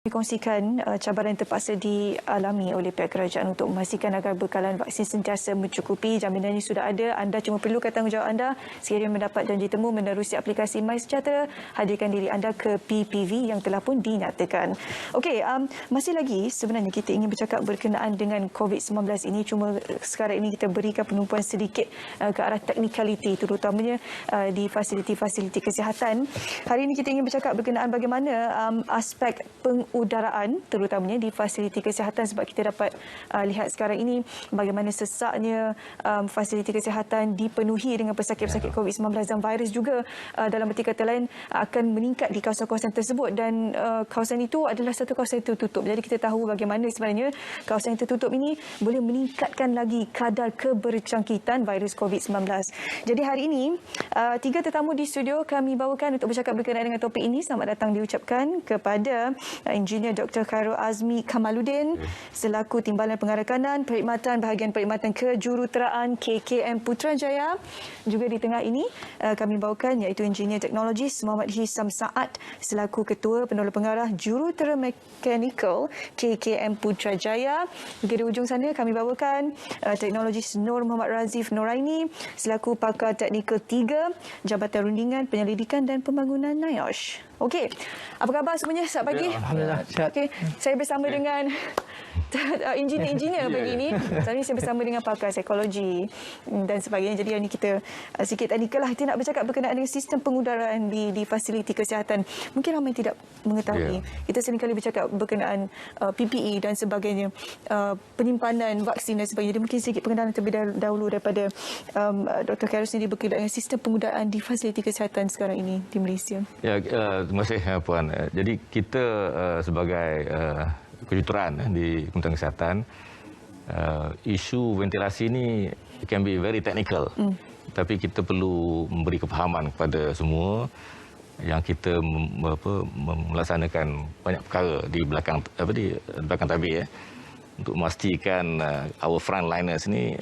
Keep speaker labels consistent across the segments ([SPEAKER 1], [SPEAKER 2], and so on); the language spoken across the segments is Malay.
[SPEAKER 1] Dikongsikan cabaran yang terpaksa dialami oleh pihak kerajaan untuk memastikan agar bekalan vaksin sentiasa mencukupi. Jaminannya sudah ada. Anda cuma perlukan tanggungjawab anda sekiranya mendapat janji temu menerusi aplikasi MySejahtera. Hadirkan diri anda ke PPV yang telah pun dinyatakan. Okey, masih lagi sebenarnya kita ingin bercakap berkenaan dengan COVID-19 ini. Cuma sekarang ini kita berikan penumpuan sedikit ke arah teknikaliti, terutamanya di fasiliti-fasiliti kesihatan. Hari ini kita ingin bercakap berkenaan bagaimana aspek pengudaraan terutamanya di fasiliti kesihatan, sebab kita dapat lihat sekarang ini bagaimana sesaknya fasiliti kesihatan dipenuhi dengan pesakit-pesakit COVID-19 dan virus juga dalam erti kata lain akan meningkat di kawasan-kawasan tersebut, dan kawasan itu adalah satu kawasan yang tertutup. Jadi kita tahu bagaimana sebenarnya kawasan yang tertutup ini boleh meningkatkan lagi kadar keberjangkitan virus COVID-19. Jadi hari ini tiga tetamu di studio kami bawakan untuk bercakap berkenaan dengan topik ini. Selamat datang diucapkan kepada Engineer Dr. Khairul Azmi Kamaluddin selaku Timbalan Pengarah Kanan Perkhidmatan Bahagian Perkhidmatan Kejuruteraan KKM Putrajaya. Juga di tengah ini kami bawakan iaitu Engineer Teknologis Muhammad Hisam Saad selaku Ketua Penolong Pengarah Jurutera Mekanikal KKM Putrajaya. Juga di ujung sana kami bawakan Teknologis Nur Muhammad Razif Noraini selaku Pakar Teknikal 3 Jabatan Rundingan Penyelidikan dan Pembangunan NIOSH. Okey, apa khabar semuanya? Selamat pagi.
[SPEAKER 2] Alhamdulillah, sihat.
[SPEAKER 1] Okey, saya bersama dengan engineer pagi ini. Sekarang ini saya bersama dengan pakar psikologi dan sebagainya. Jadi hari ini kita sikit teknikal lah. Kita nak bercakap berkenaan dengan sistem pengudaraan di fasiliti kesihatan. Mungkin ramai tidak mengetahui. Kita seringkali bercakap berkenaan PPE dan sebagainya, penyimpanan vaksin dan sebagainya. Jadi mungkin sedikit pengenalan terlebih dahulu daripada Dr. Khairul sendiri berkenaan dengan sistem pengudaraan di fasiliti kesihatan sekarang ini di Malaysia.
[SPEAKER 2] Ya, terima kasih Puan. Jadi kita sebagai kejuruteraan di Kementerian Kesihatan, isu ventilasi ini can be very technical. Tapi kita perlu memberi kefahaman kepada semua yang kita melaksanakan banyak perkara di belakang tabir untuk memastikan our frontliners ni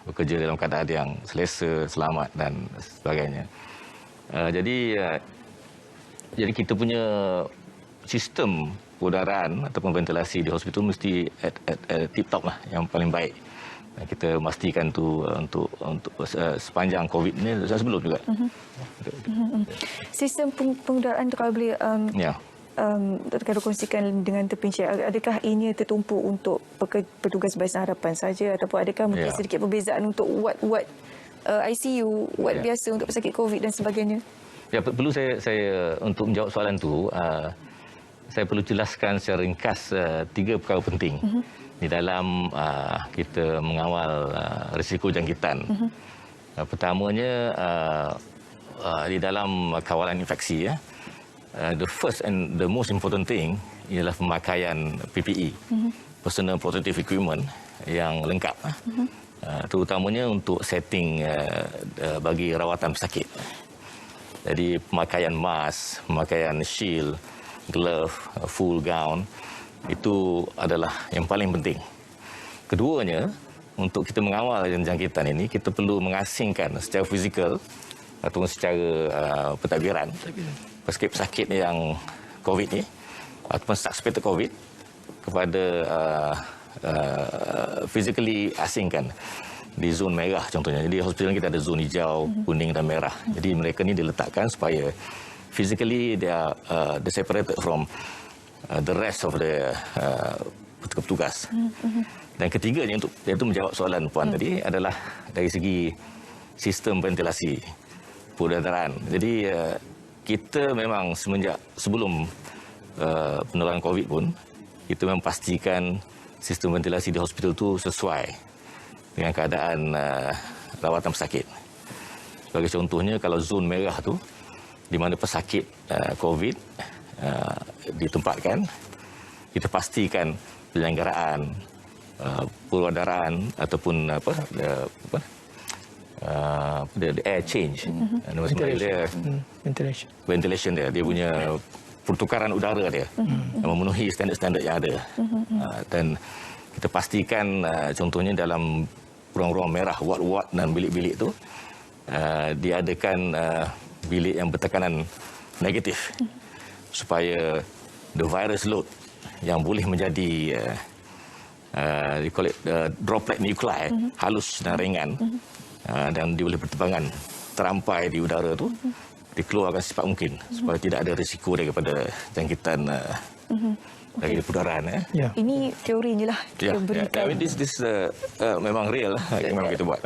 [SPEAKER 2] bekerja dalam keadaan yang selesa, selamat dan sebagainya. Jadi kita punya sistem udaraan ataupun ventilasi di hospital mesti tip top lah, yang paling baik. Kita pastikan tu untuk sepanjang COVID ni dan sebelum juga.
[SPEAKER 1] Sistem pengudaraan tu kalau boleh Dr. kongsikan dengan terperinci, adakah ianya tertumpu untuk petugas Barisan Harapan saja ataupun adakah mungkin sedikit perbezaan untuk ward ICU, ward biasa untuk pesakit COVID dan sebagainya?
[SPEAKER 2] Ya, perlu saya untuk menjawab soalan tu, saya perlu jelaskan secara ringkas tiga perkara penting di dalam kita mengawal risiko jangkitan. Pertamanya di dalam kawalan infeksi, the first and the most important thing ialah pemakaian PPE, personal protective equipment yang lengkap, terutamanya untuk setting bagi rawatan pesakit. Jadi pemakaian mask, pemakaian shield, glove, full gown, itu adalah yang paling penting. Keduanya, untuk kita mengawal jangkitan ini, kita perlu mengasingkan secara fizikal ataupun secara pentadbiran pesakit-pesakit yang COVID ni ataupun suspected COVID kepada physically asingkan di zon merah contohnya. Jadi hospital kita ada zon hijau, kuning dan merah. Jadi mereka ni diletakkan supaya physically they are separated from the rest of the petugas. Dan ketiganya iaitu menjawab soalan Puan tadi adalah dari segi sistem ventilasi pengudaraan. Jadi kita memang sebelum penularan COVID pun kita memang pastikan sistem ventilasi di hospital tu sesuai dengan keadaan rawatan pesakit. Sebagai contohnya, kalau zon merah tu di mana pesakit COVID ditempatkan, kita pastikan penyelenggaraan pengudaraan ataupun the air change, ventilation dia punya pertukaran udara dia memenuhi standard-standard yang ada. Dan kita pastikan contohnya dalam ruang-ruang merah, ward-ward dan bilik-bilik itu diadakan bilik yang bertekanan negatif supaya the virus load yang boleh menjadi droplet nuklei halus dan ringan dan dia boleh berterbangan terampai di udara tu dikeluarkan secepat mungkin supaya tidak ada risiko daripada jangkitan dari udaraan.
[SPEAKER 1] Ini teorinya lah
[SPEAKER 2] Yeah. This memang real lah memang kita buat.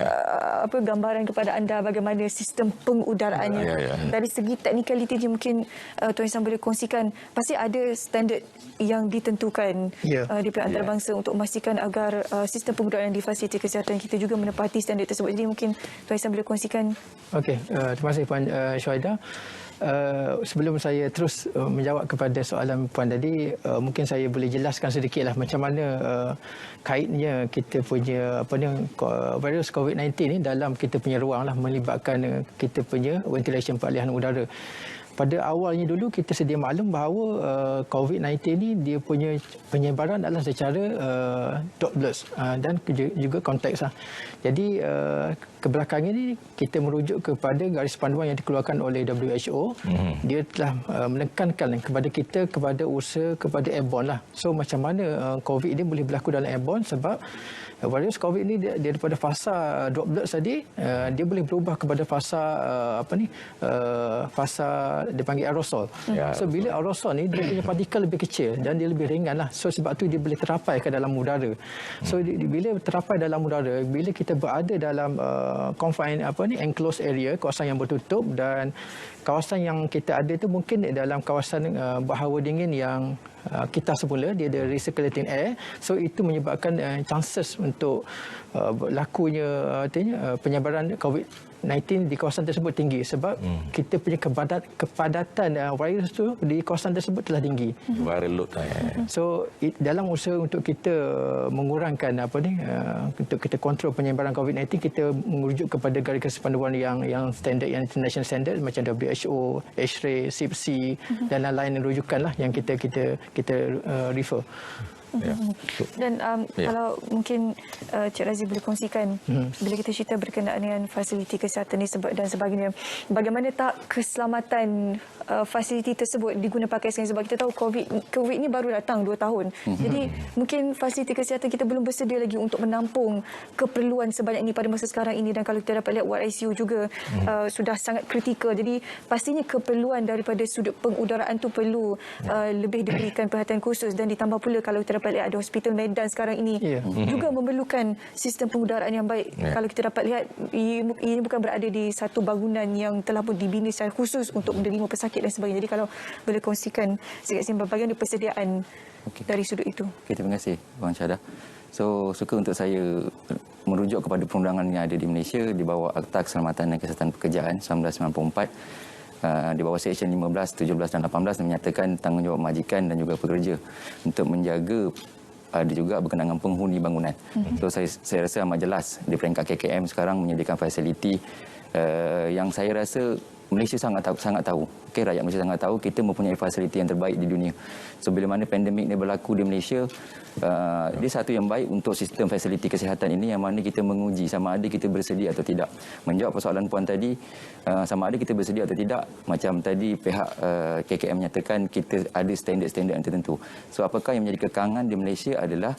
[SPEAKER 1] Apa gambaran kepada anda bagaimana sistem pengudaraannya dari segi teknikalitinya mungkin Tuan Ihsan boleh kongsikan. Pasti ada standard yang ditentukan di pihak antarabangsa untuk memastikan agar sistem pengudaraan di fasiliti kesihatan kita juga menepati standard tersebut. Jadi mungkin Tuan Ihsan boleh kongsikan.
[SPEAKER 3] Okey, terima kasih Puan Syuhaida. Sebelum saya terus menjawab kepada soalan Puan tadi, mungkin saya boleh jelaskan sedikitlah macam mana kaitnya kita punya virus COVID-19 ni dalam kita punya ruang lah, melibatkan kita punya ventilation peralihan udara. Pada awalnya dulu kita sedia maklum bahawa COVID-19 ni dia punya penyebaran adalah secara droplets dan juga konteks lah. Jadi kebelakangan ini kita merujuk kepada garis panduan yang dikeluarkan oleh WHO. Dia telah menekankan kepada kita kepada usaha kepada airborne lah. So macam mana COVID ini boleh berlaku dalam airborne sebab virus COVID ni dia daripada fasa droplets tadi dia boleh berubah kepada fasa fasa dipanggil aerosol. So bila aerosol ni dia punya partikel lebih kecil dan dia lebih ringan lah. So sebab tu dia boleh terapai ke dalam udara. So bila terapai dalam udara, bila kita berada dalam confined enclosed area, kawasan yang bertutup, dan kawasan yang kita ada tu mungkin dalam kawasan berhawa dingin yang kita semula dia ada recirculating air, so itu menyebabkan chances untuk berlakunya penyebaran COVID-19 di kawasan tersebut tinggi sebab kita punya kepadatan virus tu di kawasan tersebut telah tinggi.
[SPEAKER 2] Viral load.
[SPEAKER 3] So dalam usaha untuk kita mengurangkan untuk kita kontrol penyebaran COVID-19, kita merujuk kepada garis panduan yang standard, yang international standard macam WHO, ASHRAE, CIPC dan lain-lain rujukan lah yang kita refer.
[SPEAKER 1] Dan kalau mungkin Cik Razi boleh kongsikan bila kita cerita berkenaan dengan fasiliti kesihatan ini dan sebagainya, bagaimana tak keselamatan fasiliti tersebut diguna pakai sekarang, sebab kita tahu COVID ini baru datang 2 tahun. Jadi mungkin fasiliti kesihatan kita belum bersedia lagi untuk menampung keperluan sebanyak ini pada masa sekarang ini, dan kalau kita dapat lihat ward ICU juga sudah sangat kritikal. Jadi pastinya keperluan daripada sudut pengudaraan tu perlu lebih diberikan perhatian khusus, dan ditambah pula kalau kita dapat lihat ada Hospital Medan sekarang ini juga memerlukan sistem pengudaraan yang baik. Kalau kita dapat lihat ini bukan berada di satu bangunan yang telah pun dibina secara khusus untuk menerima pesakit dan sebagainya. Jadi kalau boleh kongsikan sikit bagaimana persediaan dari sudut itu.
[SPEAKER 4] Terima kasih Puan Syuhaida. So suka untuk saya merujuk kepada perundangan yang ada di Malaysia di bawah Akta Keselamatan dan Kesihatan Pekerjaan 1994. Di bawah Seksyen 15, 17 dan 18 menyatakan tanggungjawab majikan dan juga pekerja untuk menjaga, ada juga berkenaan dengan penghuni bangunan. So saya rasa amat jelas di peringkat KKM sekarang menyediakan fasiliti yang saya rasa Malaysia sangat tahu. Okey, rakyat Malaysia sangat tahu kita mempunyai fasiliti yang terbaik di dunia. So bila mana pandemik ni berlaku di Malaysia, dia satu yang baik untuk sistem fasiliti kesihatan ini, yang mana kita menguji sama ada kita bersedia atau tidak. Menjawab persoalan puan tadi, sama ada kita bersedia atau tidak, macam tadi pihak KKM menyatakan kita ada standard-standard yang tertentu. So apakah yang menjadi kekangan di Malaysia adalah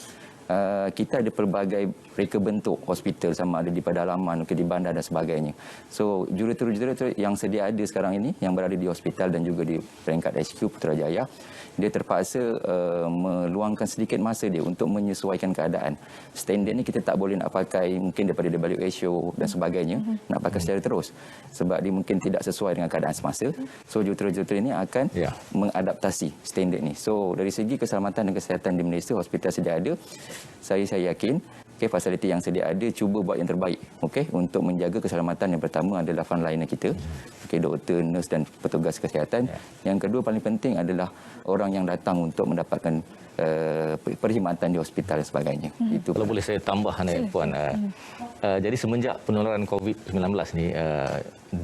[SPEAKER 4] kita ada pelbagai reka bentuk hospital, sama ada di pedalaman, di bandar dan sebagainya. So juruterus yang sedia ada sekarang ini yang berada di hospital dan juga di peringkat HQ Putrajaya, dia terpaksa meluangkan sedikit masa dia untuk menyesuaikan keadaan. Standard ni kita tak boleh nak pakai mungkin daripada WHO dan sebagainya, nak pakai secara terus sebab dia mungkin tidak sesuai dengan keadaan semasa. So juruterus ini akan mengadaptasi standard ni. So dari segi keselamatan dan kesihatan di Malaysia, hospital sedia ada. Saya yakin fasiliti yang sedia ada cuba buat yang terbaik untuk menjaga keselamatan. Yang pertama adalah frontliner kita, doktor, nurse dan petugas kesihatan. Yang kedua paling penting adalah orang yang datang untuk mendapatkan perkhidmatan di hospital dan sebagainya. Itu
[SPEAKER 2] kalau boleh saya tambah Puan. Jadi semenjak penularan COVID-19 ni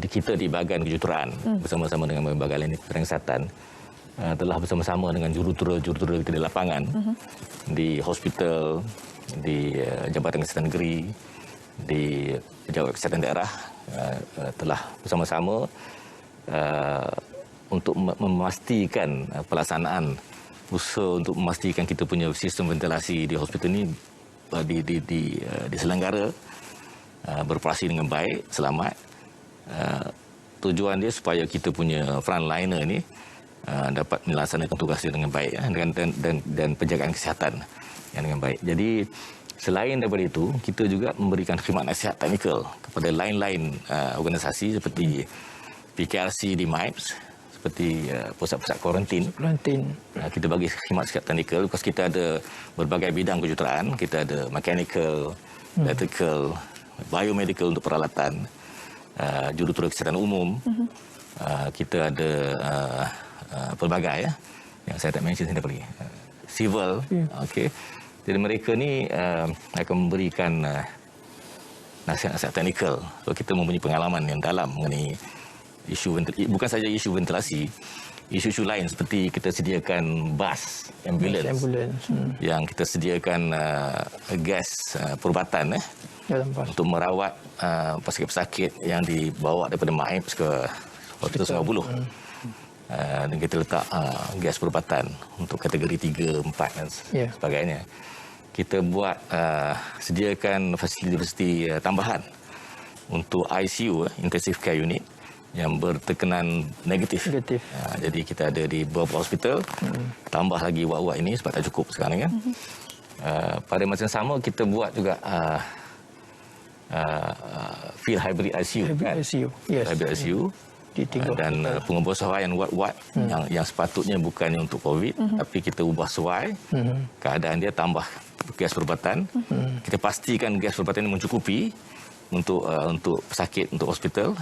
[SPEAKER 2] kita di bahagian kejuruteraan bersama-sama dengan lembaga lain kesihatan telah bersama-sama dengan jurutera kita di lapangan, di hospital, di Jabatan Kesihatan Negeri, di Pejabat Kesihatan Daerah, telah bersama-sama untuk memastikan pelaksanaan usaha untuk memastikan kita punya sistem ventilasi di hospital ni diselenggara, beroperasi dengan baik, selamat. Tujuan dia supaya kita punya frontliner ni dapat melaksanakan tugas dia dengan baik dan penjagaan kesihatan yang dengan baik. Jadi selain daripada itu, kita juga memberikan khidmat nasihat teknikal kepada lain-lain organisasi seperti PKRC di MIPS, seperti pusat-pusat kuarantin. Kita bagi khidmat nasihat teknikal because kita ada berbagai bidang kejuruteraan. Kita ada mechanical, electrical, biomedical untuk peralatan, jurutera kesihatan umum. Kita ada pelbagai yang saya tak mention sini lagi. Civil, okey. Jadi mereka ni akan memberikan nasihat-nasihat teknikal. So kita mempunyai pengalaman yang dalam mengenai isu bukan saja isu ventilasi, isu-isu lain seperti kita sediakan bas ambulans. Yang kita sediakan gas perubatan untuk merawat pesakit-pesakit yang dibawa daripada MIPS ke Hospital Sungai Buloh. Dan kita letak gas perubatan untuk kategori 3, 4 dan sebagainya. Kita buat sediakan fasiliti tambahan untuk ICU, Intensive Care Unit, yang bertekanan negatif. Jadi kita ada di beberapa hospital, tambah lagi ward-ward ini sebab tak cukup sekarang kan. Pada masa yang sama kita buat juga field hybrid ICU. Hybrid ICU. Dan pengebosuaian ward-ward yang sepatutnya bukannya untuk COVID, tapi kita ubah sesuai keadaan dia, tambah gas perubatan. Kita pastikan gas perubatan ini mencukupi untuk pesakit, untuk hospital,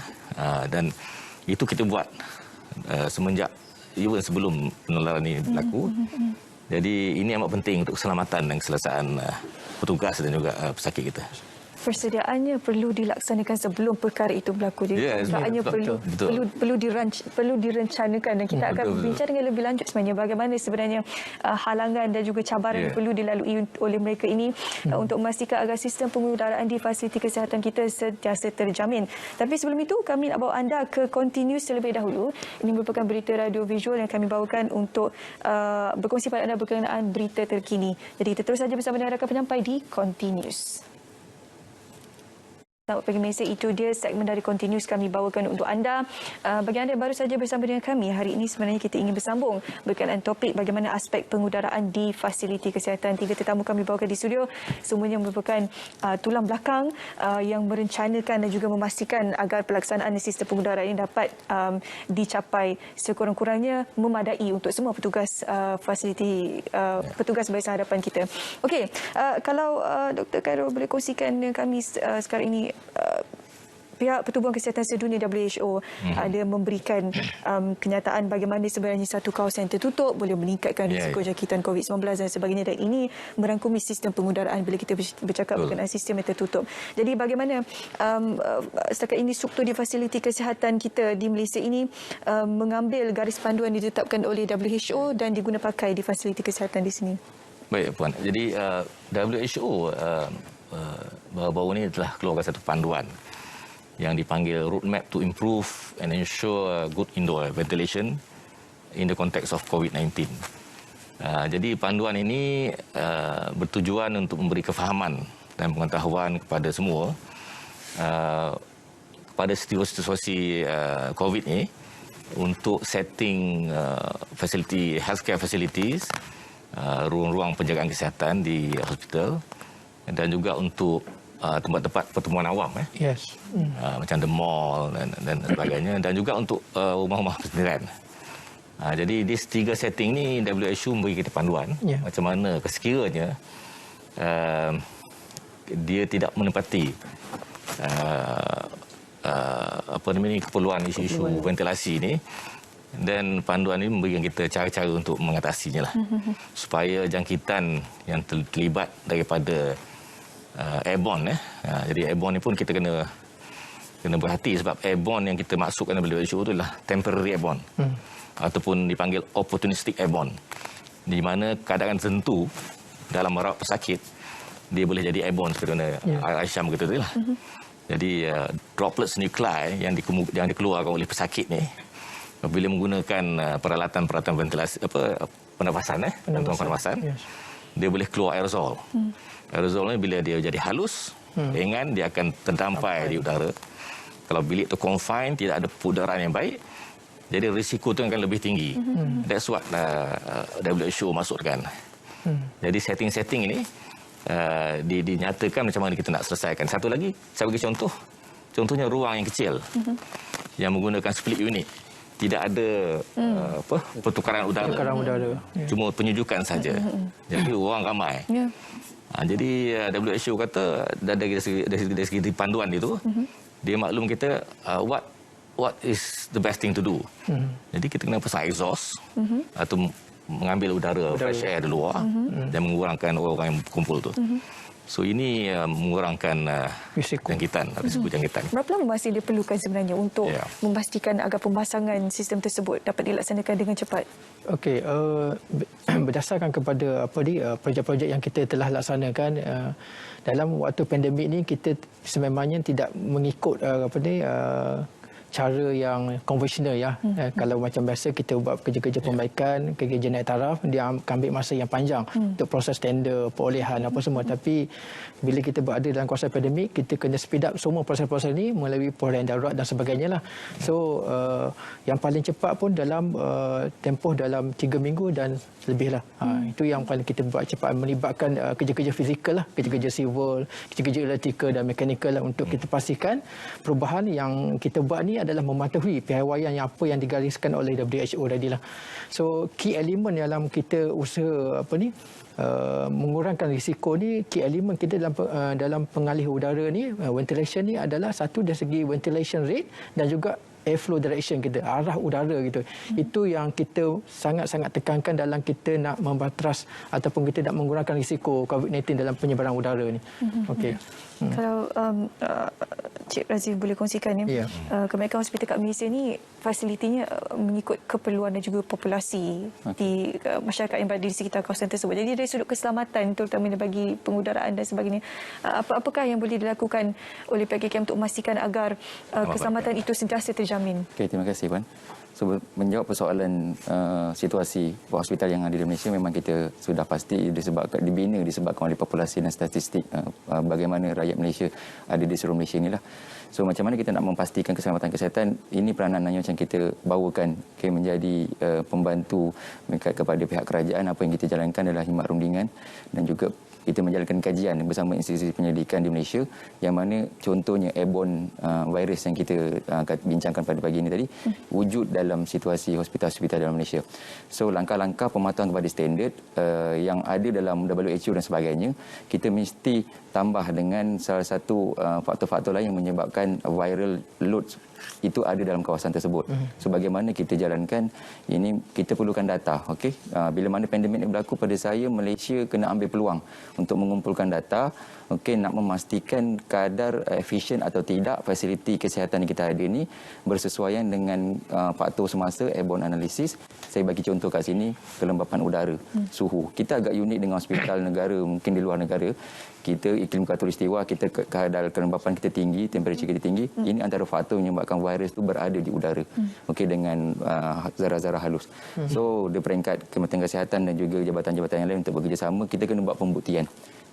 [SPEAKER 2] dan itu kita buat semenjak even sebelum penularan ini berlaku. Jadi ini amat penting untuk keselamatan dan keselesaan petugas dan juga pesakit kita.
[SPEAKER 1] Persediaannya perlu dilaksanakan sebelum perkara itu berlaku. Persediaannya perlu direncanakan, dan kita akan berbincang dengan lebih lanjut sebenarnya bagaimana sebenarnya halangan dan juga cabaran yang perlu dilalui oleh mereka ini untuk memastikan agar sistem pengudaraan di fasiliti kesihatan kita sentiasa terjamin. Tapi sebelum itu kami nak bawa anda ke Continuous terlebih dahulu. Ini merupakan berita radio visual yang kami bawakan untuk berkongsi pada anda berkenaan berita terkini. Jadi kita terus saja bersama dengan rakan penyampai di Continuous. Selamat pagi Malaysia, itu dia segmen dari Continuous kami bawakan untuk anda. Bagi anda yang baru saja bersama dengan kami, hari ini sebenarnya kita ingin bersambung berkenaan topik bagaimana aspek pengudaraan di fasiliti kesihatan. 3 tetamu kami bawakan di studio, semuanya merupakan tulang belakang yang merencanakan dan juga memastikan agar pelaksanaan sistem pengudaraan ini dapat dicapai sekurang-kurangnya memadai untuk semua petugas fasiliti, petugas barisan hadapan kita. Okey, kalau Dr. Khairul boleh kongsikan dengan kami sekarang ini, pihak Pertubuhan Kesihatan Sedunia WHO ada memberikan kenyataan bagaimana sebenarnya satu kawasan tertutup boleh meningkatkan risiko jangkitan COVID-19 dan sebagainya, dan ini merangkumi sistem pengudaraan bila kita bercakap berkenaan sistem yang tertutup. Jadi bagaimana setakat ini struktur di fasiliti kesihatan kita di Malaysia ini mengambil garis panduan ditetapkan oleh WHO dan diguna pakai di fasiliti kesihatan di sini?
[SPEAKER 2] Baik Puan, jadi WHO baru-baru ini telah keluarkan satu panduan yang dipanggil Roadmap to Improve and Ensure Good Indoor Ventilation in the Context of COVID-19. Jadi panduan ini bertujuan untuk memberi kefahaman dan pengetahuan kepada semua kepada situasi COVID ini untuk setting fasiliti healthcare facilities, ruang-ruang penjagaan kesihatan di hospital, dan juga untuk tempat-tempat pertemuan awam, macam the mall dan sebagainya, dan juga untuk rumah-rumah persendirian. Jadi di 3 setting ni WHO memberi kita panduan macam mana sekiranya dia tidak menepati keperluan isu-isu ventilasi ni, dan panduan ini memberikan kita cara-cara untuk mengatasinya lah, supaya jangkitan yang terlibat daripada airborne. Jadi airborne ni pun kita kena berhati, sebab airborne yang kita masukkan dalam WHO itu adalah temporary airborne ataupun dipanggil opportunistic airborne, di mana keadaan tertentu dalam merawat pesakit dia boleh jadi airborne seperti mana Aisyam kata tadi lah. Jadi droplets nuclei yang dikeluarkan oleh pesakit ni bila menggunakan peralatan ventilasi pernafasan, bantuan pernafasan.
[SPEAKER 3] Yes.
[SPEAKER 2] Dia boleh keluar aerosol. Aerosol ni bila dia jadi halus, ringan, dia akan terdampai di udara. Kalau bilik tu confine, tidak ada udaraan yang baik, jadi risiko tu akan lebih tinggi. That's what WHO masukkan. Jadi setting-setting ini dinyatakan macam mana kita nak selesaikan. Satu lagi, saya bagi contoh. Contohnya ruang yang kecil yang menggunakan split unit. Tidak ada pertukaran udara. Cuma penyujukan saja. Jadi orang ramai.
[SPEAKER 1] Ya.
[SPEAKER 2] Jadi WHO kata dari segi panduan itu, dia maklum kita what is the best thing to do. Jadi kita kena pasang exhaust atau mengambil udara fresh air di luar dan mengurangkan orang yang berkumpul tu. So ini mengurangkan risiko jangkitan.
[SPEAKER 1] Berapa lama masih diperlukan sebenarnya untuk memastikan agar pemasangan sistem tersebut dapat dilaksanakan dengan cepat?
[SPEAKER 3] Okey, berdasarkan kepada projek-projek yang kita telah laksanakan dalam waktu pandemik ini, kita sememangnya tidak mengikut cara yang konvensional ya. Kalau macam biasa kita buat kerja-kerja perbaikan, kerja naik taraf, dia akan ambil masa yang panjang untuk proses tender, perolehan apa semua. Tapi bila kita berada dalam kawasan pandemik, kita kena speed up semua proses-proses ini melalui perolehan darurat dan sebagainya lah. So yang paling cepat pun dalam tempoh dalam 3 minggu dan lebih lah. Itu yang paling kita buat cepat, melibatkan kerja-kerja fizikal lah, kerja-kerja civil, kerja-kerja elektrikal dan mekanikal lah, untuk kita pastikan perubahan yang kita buat ni adalah mematuhi piawaian yang apa yang digariskan oleh WHO tadilah. So key element dalam kita usaha mengurangkan risiko ni, key element kita dalam pengalih udara ni, ventilation ni adalah satu dari segi ventilation rate dan juga airflow direction kita, arah udara gitu. Itu yang kita sangat-sangat tekankan dalam kita nak membatras ataupun kita nak mengurangkan risiko COVID-19 dalam penyebaran udara ni. Okey.
[SPEAKER 1] Kalau Cik Razif boleh kongsikan ya. Kebanyakan hospital kat Malaysia ni fasilitinya mengikut keperluan dan juga populasi di masyarakat yang berada di sekitar kawasan tersebut. Jadi dari sudut keselamatan, terutamanya bagi pengudaraan dan sebagainya, apakah yang boleh dilakukan oleh pihak KKM untuk memastikan agar keselamatan itu sentiasa terjamin?
[SPEAKER 4] Okey, terima kasih Puan. So, menjawab persoalan situasi hospital yang ada di Malaysia, memang kita sudah pasti dibina disebabkan oleh populasi dan statistik bagaimana rakyat Malaysia ada di seluruh Malaysia inilah. So macam mana kita nak memastikan keselamatan kesihatan, ini peranannya macam kita bawakan menjadi pembantu kepada pihak kerajaan. Apa yang kita jalankan adalah khidmat rundingan dan juga kita menjalankan kajian bersama institusi penyelidikan di Malaysia, yang mana contohnya airborne virus yang kita bincangkan pada pagi ini tadi wujud dalam situasi hospital-hospital dalam Malaysia. So langkah-langkah pematuhan kepada standard yang ada dalam WHO dan sebagainya, kita mesti tambah dengan salah satu faktor-faktor lain yang menyebabkan viral load itu ada dalam kawasan tersebut. So bagaimana kita jalankan ini, kita perlukan data. Okey, bila mana pandemik ini berlaku, pada saya Malaysia kena ambil peluang untuk mengumpulkan data. Okey, nak memastikan kadar efisien atau tidak fasiliti kesihatan yang kita ada ini bersesuaian dengan faktor semasa airborne analysis. Saya bagi contoh kat sini, kelembapan udara, suhu. Kita agak unik dengan hospital negara, mungkin di luar negara. Kita iklim khatulistiwa, kita kadar kelembapan kita tinggi, temperatur kita tinggi. Ini antara faktor menyebabkan virus itu berada di udara. Okey, dengan zarah-zarah halus. So, di peringkat Kementerian Kesihatan dan juga jabatan-jabatan yang lain untuk bekerjasama, kita kena buat pembuktian.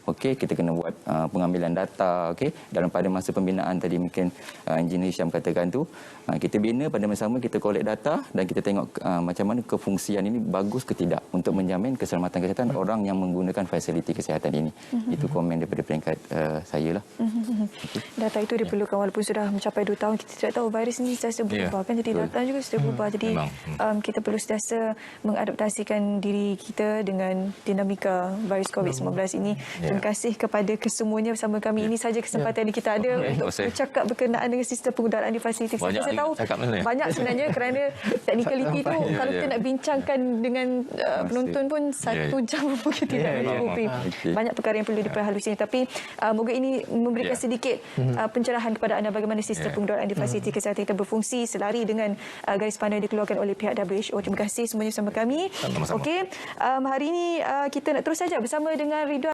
[SPEAKER 4] Okey, kita kena buat pengambilan data. Okey, dalam pada masa pembinaan tadi mungkin Engineer Syam katakan tu, kita bina, pada masa sama kita collect data dan kita tengok macam mana kefungsian ini bagus ke tidak untuk menjamin keselamatan kesihatan orang yang menggunakan fasiliti kesihatan ini. Itu komen daripada peringkat saya lah.
[SPEAKER 1] Data itu diperlukan walaupun sudah mencapai 2 tahun. Kita tidak tahu virus ini sentiasa berubah kan, jadi data juga sudah berubah. Jadi kita perlu sentiasa mengadaptasikan diri kita dengan dinamika virus COVID-19 ini. Terima kasih kepada kesemuanya bersama kami. Ini saja kesempatan yang kita ada untuk bercakap berkenaan dengan sistem pengudaraan di fasiliti. Saya tahu banyak sebenarnya, kerana technicality tu kalau kita nak bincangkan dengan penonton pun 1 jam mungkin tidak mencukupi. Banyak perkara yang perlu diperhalusi. Tapi moga ini memberikan sedikit pencerahan kepada anda bagaimana sistem pengudaraan di fasiliti kesihatan kita berfungsi selari dengan garis panduan yang dikeluarkan oleh pihak WHO. Terima kasih semuanya bersama kami. Okey, hari ini kita nak terus saja bersama dengan Ridwan